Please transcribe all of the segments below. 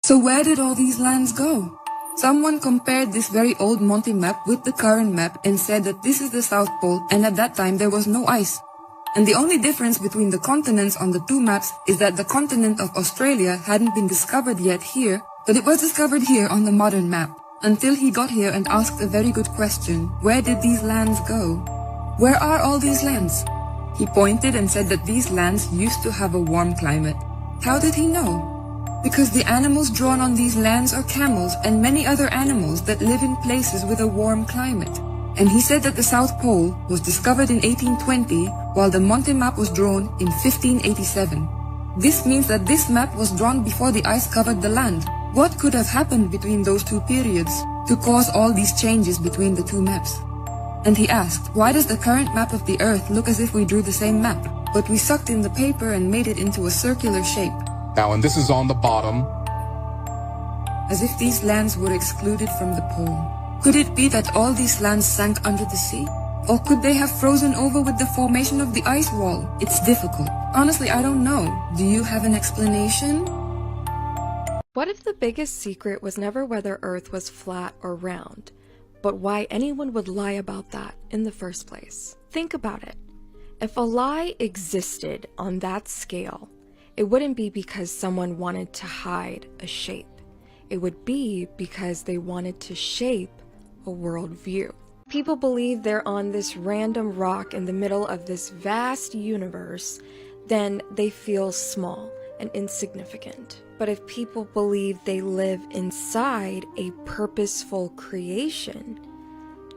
So where did all these lands go? Someone compared this very old Monty map with the current map and said that this is the South Pole, and at that time there was no ice. And the only difference between the continents on the two maps is that the continent of Australia hadn't been discovered yet here, but it was discovered here on the modern map. Until he got here and asked a very good question: where did these lands go? Where are all these lands? He pointed and said that these lands used to have a warm climate. How did he know? Because the animals drawn on these lands are camels and many other animals that live in places with a warm climate. And he said that the South Pole was discovered in 1820, while the Monty map was drawn in 1587. This means that this map was drawn before the ice covered the land. What could have happened between those two periods to cause all these changes between the two maps? And he asked, why does the current map of the Earth look as if we drew the same map, but we sucked in the paper and made it into a circular shape? Now, and this is on the bottom. As if these lands were excluded from the pole. Could it be that all these lands sank under the sea? Or could they have frozen over with the formation of the ice wall? It's difficult. Honestly, I don't know. Do you have an explanation? What if the biggest secret was never whether Earth was flat or round, but why anyone would lie about that in the first place? Think about it. If a lie existed on that scale, it wouldn't be because someone wanted to hide a shape. It would be because they wanted to shape a worldview. People believe they're on this random rock in the middle of this vast universe, then they feel small and insignificant. But if people believe they live inside a purposeful creation,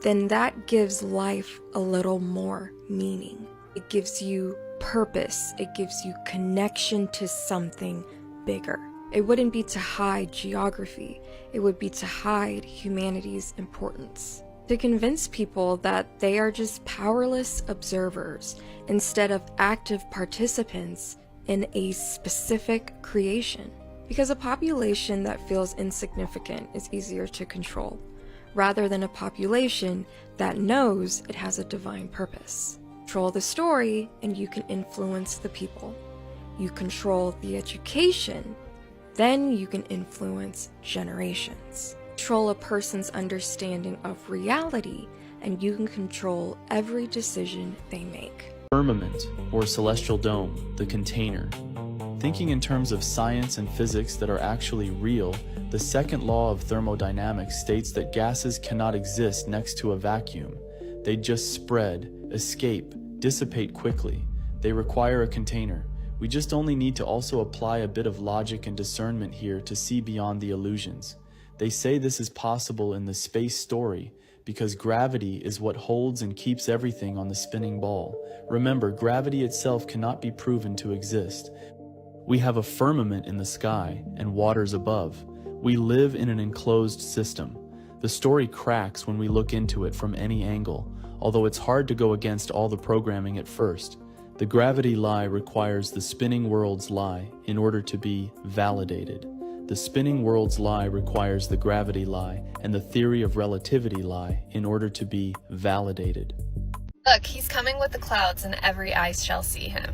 then that gives life a little more meaning. It gives you purpose. It gives you connection to something bigger. It wouldn't be to hide geography. It would be to hide humanity's importance. To convince people that they are just powerless observers instead of active participants in a specific creation. Because a population that feels insignificant is easier to control, rather than a population that knows it has a divine purpose. Control the story and you can influence the people. You control the education, then you can influence generations. Control a person's understanding of reality, and you can control every decision they make. Firmament, or celestial dome, the container. Thinking in terms of science and physics that are actually real, the second law of thermodynamics states that gases cannot exist next to a vacuum. They just spread, escape, dissipate quickly. They require a container. We just only need to also apply a bit of logic and discernment here to see beyond the illusions. They say this is possible in the space story because gravity is what holds and keeps everything on the spinning ball. Remember, gravity itself cannot be proven to exist. We have a firmament in the sky and waters above. We live in an enclosed system. The story cracks when we look into it from any angle, although it's hard to go against all the programming at first. The gravity lie requires the spinning world's lie in order to be validated. The spinning world's lie requires the gravity lie and the theory of relativity lie in order to be validated. Look, he's coming with the clouds and every eye shall see him.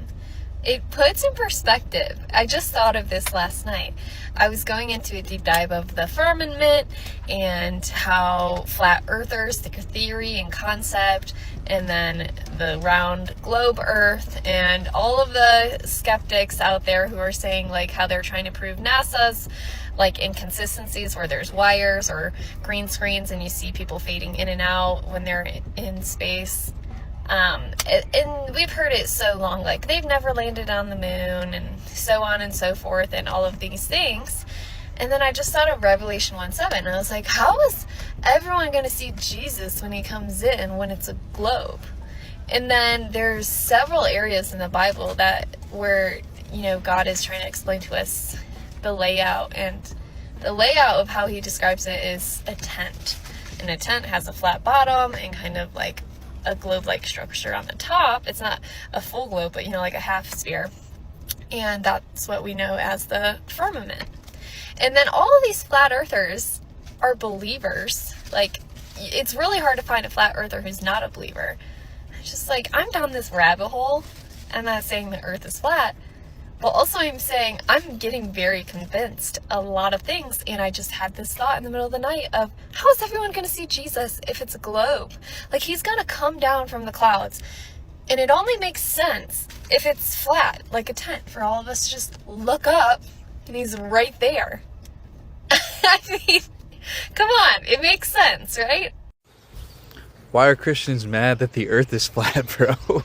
It puts in perspective. I just thought of this last night. I was going into a deep dive of the firmament and how flat earthers, the theory and concept, and then the round globe earth, and all of the skeptics out there who are saying like how they're trying to prove NASA's like inconsistencies where there's wires or green screens and you see people fading in and out when they're in space. And we've heard it so long, like they've never landed on the moon and so on and so forth and all of these things. And then I just thought of Revelation 1:7 and I was like, how is everyone going to see Jesus when he comes in when it's a globe? And then there's several areas in the Bible that where, you know, God is trying to explain to us the layout, and the layout of how he describes it is a tent. And a tent has a flat bottom and kind of like a globe-like structure on the top. It's not a full globe, but you know, like a half sphere. And that's what we know as the firmament. And then all of these flat earthers are believers. Like, it's really hard to find a flat earther who's not a believer. It's just like, I'm down this rabbit hole. I'm not saying the earth is flat, But also I'm saying I'm getting very convinced a lot of things, and I just had this thought in the middle of the night of, how is everyone going to see Jesus if it's a globe? Like, he's going to come down from the clouds, and it only makes sense if it's flat, like a tent, for all of us to just look up and he's right there. I mean, come on, it makes sense, right? Why are Christians mad that the earth is flat, bro?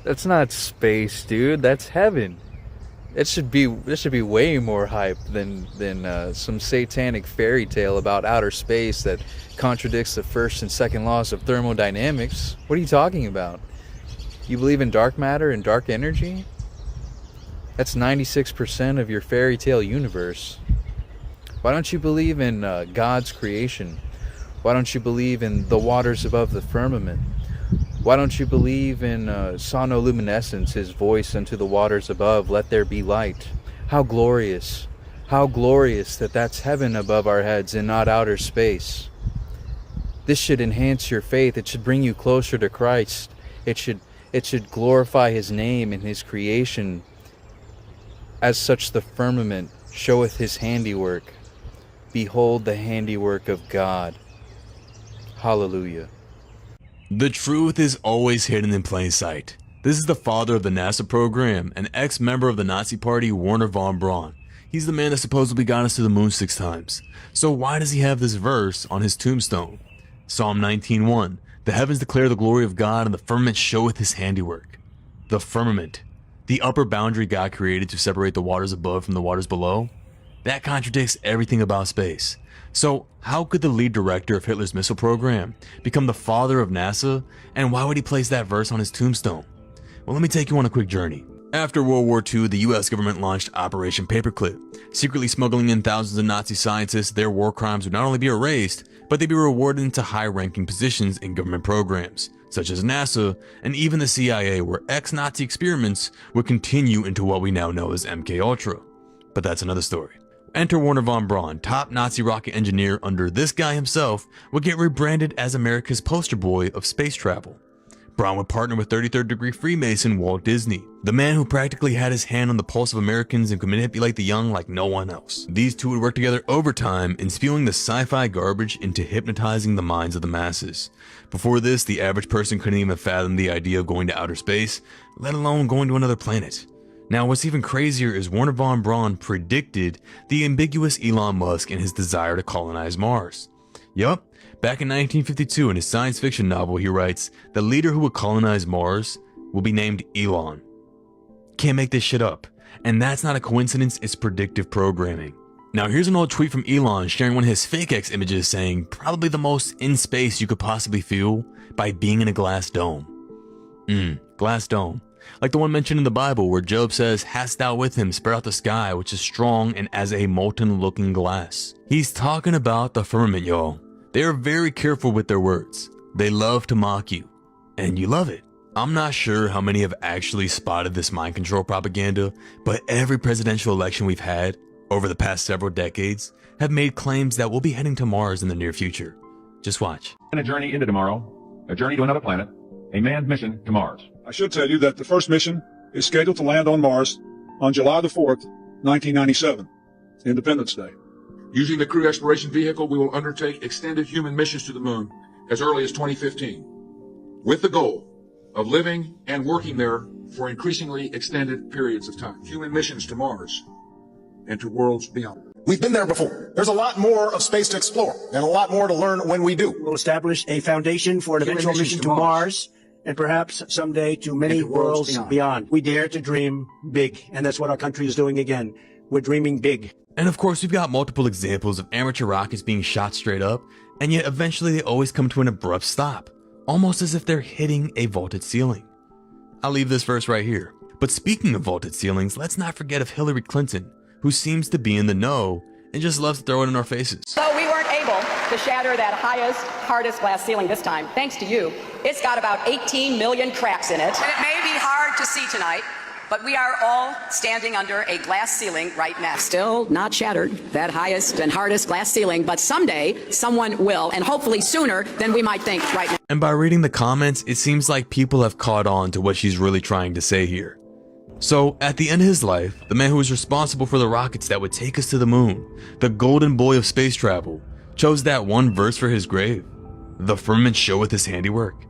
That's not space, dude. That's heaven. This should be way more hype than some satanic fairy tale about outer space that contradicts the first and second laws of thermodynamics. What are you talking about? You believe in dark matter and dark energy? That's 96% of your fairy tale universe. Why don't you believe in God's creation? Why don't you believe in the waters above the firmament? Why don't you believe in sonoluminescence, his voice unto the waters above, let there be light? How glorious that that's heaven above our heads and not outer space. This should enhance your faith. It should bring you closer to Christ. It should glorify his name and his creation. As such, the firmament showeth his handiwork. Behold the handiwork of God. Hallelujah. The truth is always hidden in plain sight. This is the father of the NASA program, an ex-member of the Nazi Party, Wernher von Braun. He's the man that supposedly got us to the moon 6 times. So why does he have this verse on his tombstone? Psalm 19:1. The heavens declare the glory of God, and the firmament showeth his handiwork. The firmament, the upper boundary God created to separate the waters above from the waters below, that contradicts everything about space. So how could the lead director of Hitler's missile program become the father of NASA, and why would he place that verse on his tombstone? Well, let me take you on a quick journey. After World War II, the US government launched Operation Paperclip, secretly smuggling in thousands of Nazi scientists. Their war crimes would not only be erased, but they'd be rewarded into high-ranking positions in government programs, such as NASA and even the CIA, where ex-Nazi experiments would continue into what we now know as MKUltra. But that's another story. Enter Wernher von Braun, top Nazi rocket engineer under this guy himself, would get rebranded as America's poster boy of space travel. Braun would partner with 33rd degree Freemason Walt Disney, the man who practically had his hand on the pulse of Americans and could manipulate the young like no one else. These two would work together overtime in spewing the sci-fi garbage into hypnotizing the minds of the masses. Before this, the average person couldn't even fathom the idea of going to outer space, let alone going to another planet. Now, what's even crazier is Wernher von Braun predicted the ambiguous Elon Musk and his desire to colonize Mars. Yup, back in 1952 in his science fiction novel, he writes, the leader who would colonize Mars will be named Elon. Can't make this shit up. And that's not a coincidence, it's predictive programming. Now here's an old tweet from Elon sharing one of his fake X images saying, probably the most in space you could possibly feel by being in a glass dome. Glass dome. Like the one mentioned in the Bible where Job says, hast thou with him spread out the sky, which is strong and as a molten looking glass. He's talking about the firmament, y'all. They are very careful with their words. They love to mock you. And you love it. I'm not sure how many have actually spotted this mind control propaganda, but every presidential election we've had over the past several decades have made claims that we'll be heading to Mars in the near future. Just watch. And a journey into tomorrow, a journey to another planet, a manned mission to Mars. I should tell you that the first mission is scheduled to land on Mars on July the 4th, 1997, Independence Day. Using the Crew Exploration Vehicle, we will undertake extended human missions to the moon as early as 2015, with the goal of living and working there for increasingly extended periods of time. Human missions to Mars and to worlds beyond. We've been there before. There's a lot more of space to explore and a lot more to learn when we do. We'll establish a foundation for an eventual mission to Mars and perhaps someday to many worlds beyond. We dare to dream big, and that's what our country is doing again. We're dreaming big. And of course, we've got multiple examples of amateur rockets being shot straight up, and yet eventually they always come to an abrupt stop, almost as if they're hitting a vaulted ceiling. I'll leave this verse right here. But speaking of vaulted ceilings, let's not forget of Hillary Clinton, who seems to be in the know and just loves to throw it in our faces. So we weren't able to shatter that highest, hardest glass ceiling this time, thanks to you. It's got about 18 million cracks in it. And it may be hard to see tonight, but we are all standing under a glass ceiling right now. Still not shattered, that highest and hardest glass ceiling, but someday someone will, and hopefully sooner than we might think right now. And by reading the comments, it seems like people have caught on to what she's really trying to say here. So, at the end of his life, the man who was responsible for the rockets that would take us to the moon, the golden boy of space travel, chose that one verse for his grave. The firmament showeth his handiwork.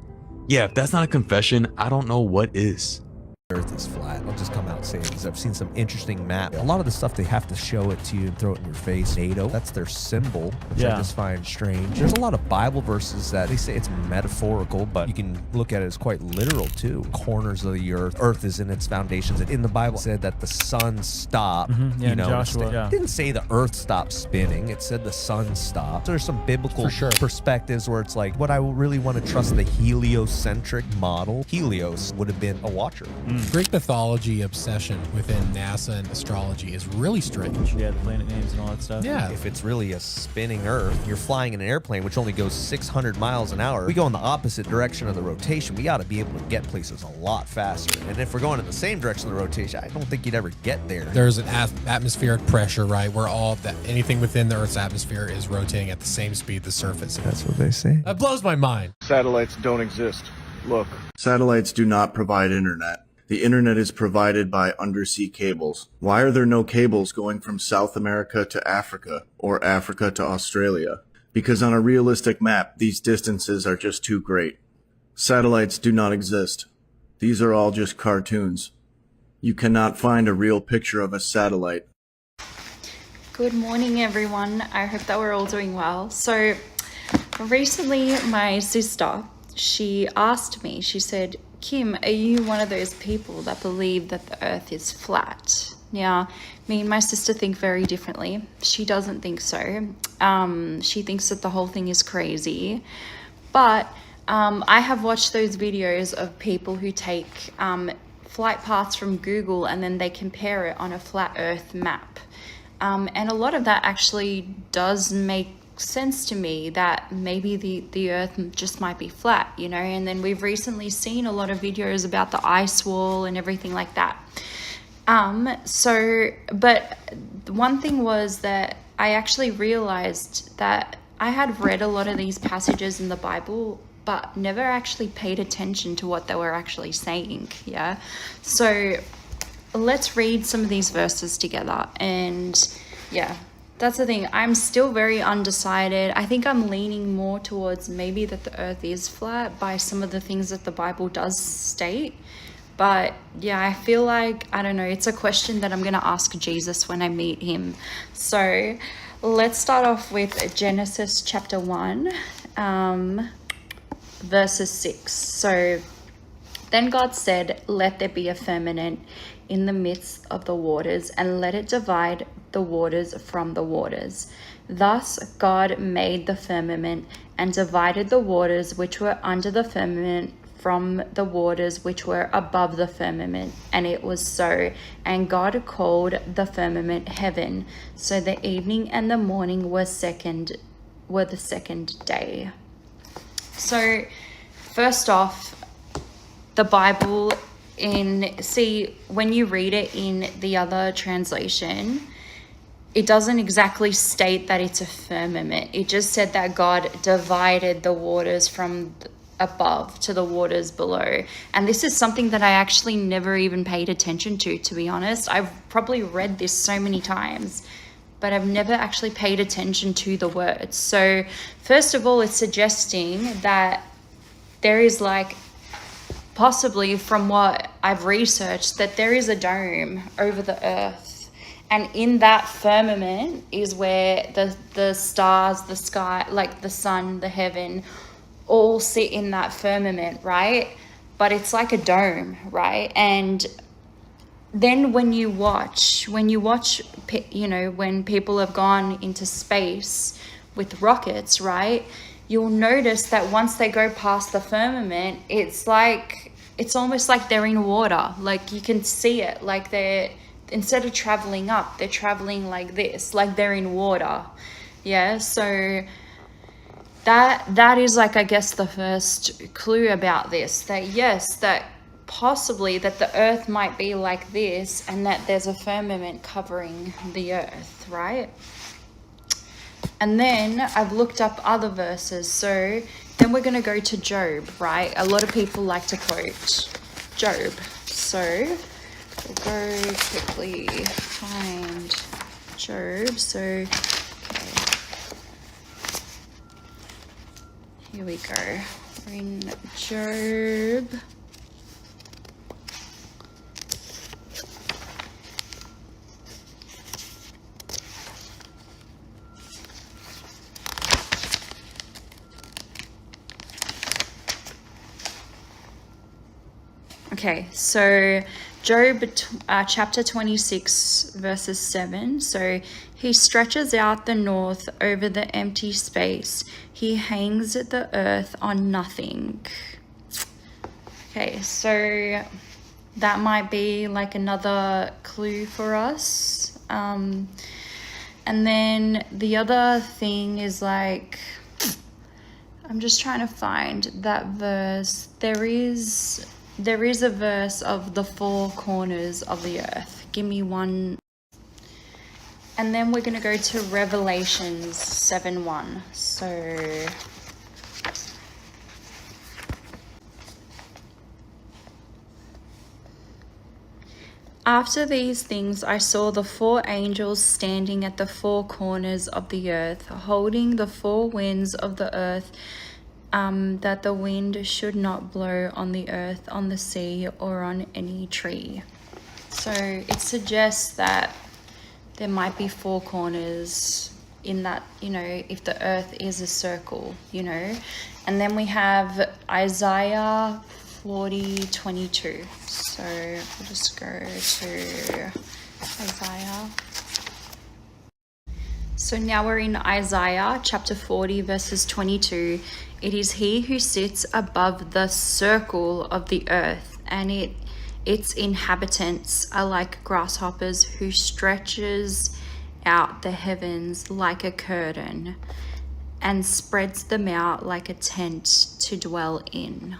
Yeah, if that's not a confession, I don't know what is. Earth is flat. I'll just come out and say it because I've seen some interesting maps. A lot of the stuff they have to show it to you and throw it in your face. NATO, that's their symbol, which I just find strange. There's a lot of Bible verses that they say it's metaphorical, but you can look at it as quite literal too. Corners of the earth is in its foundations. In the Bible, it said that the sun stopped. Yeah, Joshua. It didn't say the earth stopped spinning. It said the sun stopped. So there's some biblical perspectives where it's like, what I really want to trust the heliocentric model. Helios would have been a watcher. Greek mythology obsession within NASA and astrology is really strange. Yeah, the planet names and all that stuff. Yeah. If it's really a spinning Earth, you're flying in an airplane which only goes 600 miles an hour. We go in the opposite direction of the rotation. We ought to be able to get places a lot faster. And if we're going in the same direction of the rotation, I don't think you'd ever get there. There's an atmospheric pressure, right, where anything within the Earth's atmosphere is rotating at the same speed the surface is. That's what they say. That blows my mind. Satellites don't exist. Look. Satellites do not provide internet. The internet is provided by undersea cables. Why are there no cables going from South America to Africa or Africa to Australia? Because on a realistic map, these distances are just too great. Satellites do not exist. These are all just cartoons. You cannot find a real picture of a satellite. Good morning, everyone. I hope that we're all doing well. So recently, my sister, she asked me, she said, Kim, are you one of those people that believe that the earth is flat? Now, me and my sister think very differently. She doesn't think so. She thinks that the whole thing is crazy. But I have watched those videos of people who take flight paths from Google and then they compare it on a flat earth map. And a lot of that actually does make sense to me, that maybe the earth just might be flat, you know. And then we've recently seen a lot of videos about the ice wall and everything like that. But one thing was that I actually realized that I had read a lot of these passages in the Bible but never actually paid attention to what they were actually saying. Yeah, so let's read some of these verses together. And yeah, that's the thing. I'm still very undecided. I think I'm leaning more towards maybe that the earth is flat by some of the things that the Bible does state. But yeah, I feel like, I don't know, it's a question that I'm going to ask Jesus when I meet him. So let's start off with Genesis chapter 1, verses 6. So then God said, "Let there be a firmament in the midst of the waters, and let it divide the waters from the waters." Thus God made the firmament and divided the waters which were under the firmament from the waters which were above the firmament. And it was so. And God called the firmament heaven. So the evening and the morning were the second day. So first off, the Bible, when you read it in the other translation, it doesn't exactly state that it's a firmament. It just said that God divided the waters from above to the waters below. And this is something that I actually never even paid attention to be honest. I've probably read this so many times, but I've never actually paid attention to the words. So first of all, it's suggesting that there is, like, possibly from what I've researched, that there is a dome over the earth. And in that firmament is where the stars, the sky, like the sun, the heaven, all sit in that firmament, right? But it's like a dome, right? And then when you watch, you know, when people have gone into space with rockets, right? You'll notice that once they go past the firmament, it's almost like they're in water. Like you can see it, like instead of traveling up, they're traveling like this, like they're in water. Yeah, so that is, like, I guess the first clue about this, that yes, that possibly that the earth might be like this and that there's a firmament covering the earth, right? And then I've looked up other verses. So then we're going to go to Job, right? A lot of people like to quote Job. So We'll go quickly find Job. So, okay. Here we go. We're in Job. Okay, so Job chapter 26 verses 7. So he stretches out the north over the empty space. He hangs the earth on nothing. Okay, so that might be like another clue for us. And then the other thing is like, I'm just trying to find that verse. There is a verse of the four corners of the earth. Give me one. And then we're going to go to Revelations 7:1. So after these things, I saw the four angels standing at the four corners of the earth, holding the four winds of the earth, that the wind should not blow on the earth, on the sea, or on any tree. So it suggests that there might be four corners in that, you know, if the earth is a circle, you know. And then we have Isaiah 40:22. So we'll just go to Isaiah. So now we're in Isaiah chapter 40 verses 22. It is he who sits above the circle of the earth, and its inhabitants are like grasshoppers, who stretches out the heavens like a curtain and spreads them out like a tent to dwell in.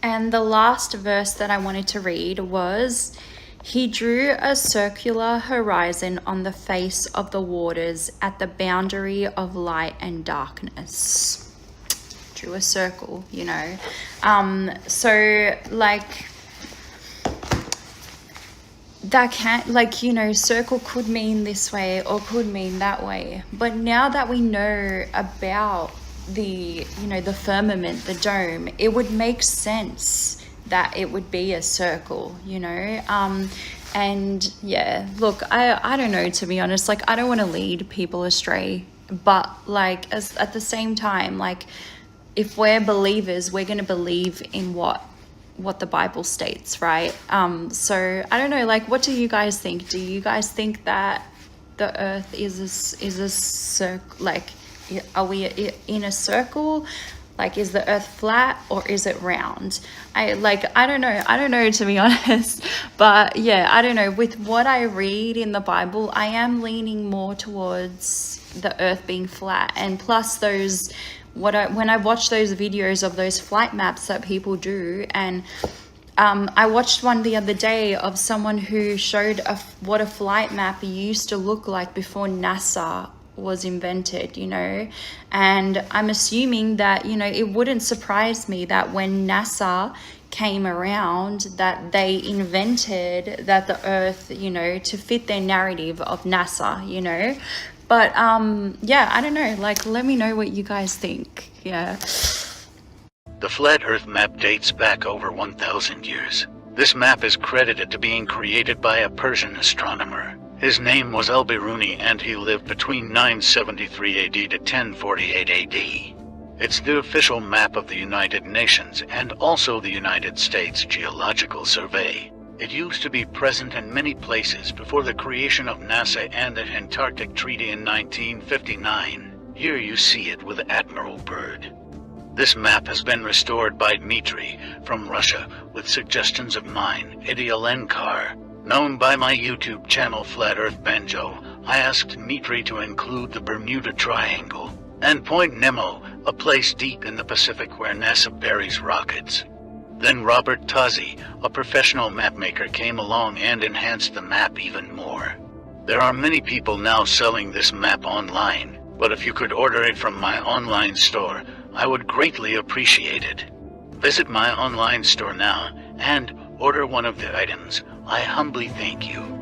And the last verse that I wanted to read was, he drew a circular horizon on the face of the waters at the boundary of light and darkness. Drew a circle, you know. So like that can't, like, you know, circle could mean this way or could mean that way. But now that we know about the, you know, the firmament, the dome, it would make sense that it would be a circle, you know. And yeah, look, I don't know, to be honest. Like, I don't want to lead people astray, but like, as at the same time, like, if we're believers, we're going to believe in what the Bible states, right? So I don't know, like, what do you guys think? Do you guys think that the earth is a circle? Like, are we in a circle? Like, is the earth flat or is it round? I don't know, to be honest. But yeah, I don't know. With what I read in the Bible, I am leaning more towards the earth being flat. And plus those, when I watch those videos of those flight maps that people do, and I watched one the other day of someone who showed what a flight map used to look like before NASA was invented, you know. And I'm assuming that, you know, it wouldn't surprise me that when NASA came around, that they invented that the earth, you know, to fit their narrative of NASA, you know. But yeah, I don't know, like, let me know what you guys think. Yeah. The flat earth map dates back over 1,000 years. This map is credited to being created by a Persian astronomer. His name was Al-Biruni, and he lived between 973 AD to 1048 AD. It's the official map of the United Nations and also the United States Geological Survey. It used to be present in many places before the creation of NASA and the Antarctic Treaty in 1959. Here you see it with Admiral Byrd. This map has been restored by Dmitry from Russia with suggestions of mine, Eddie Alenkar. Known by my YouTube channel Flat Earth Banjo, I asked Dmitry to include the Bermuda Triangle and Point Nemo, a place deep in the Pacific where NASA buries rockets. Then Robert Tozzi, a professional mapmaker, came along and enhanced the map even more. There are many people now selling this map online, but if you could order it from my online store, I would greatly appreciate it. Visit my online store now and order one of the items, I humbly thank you.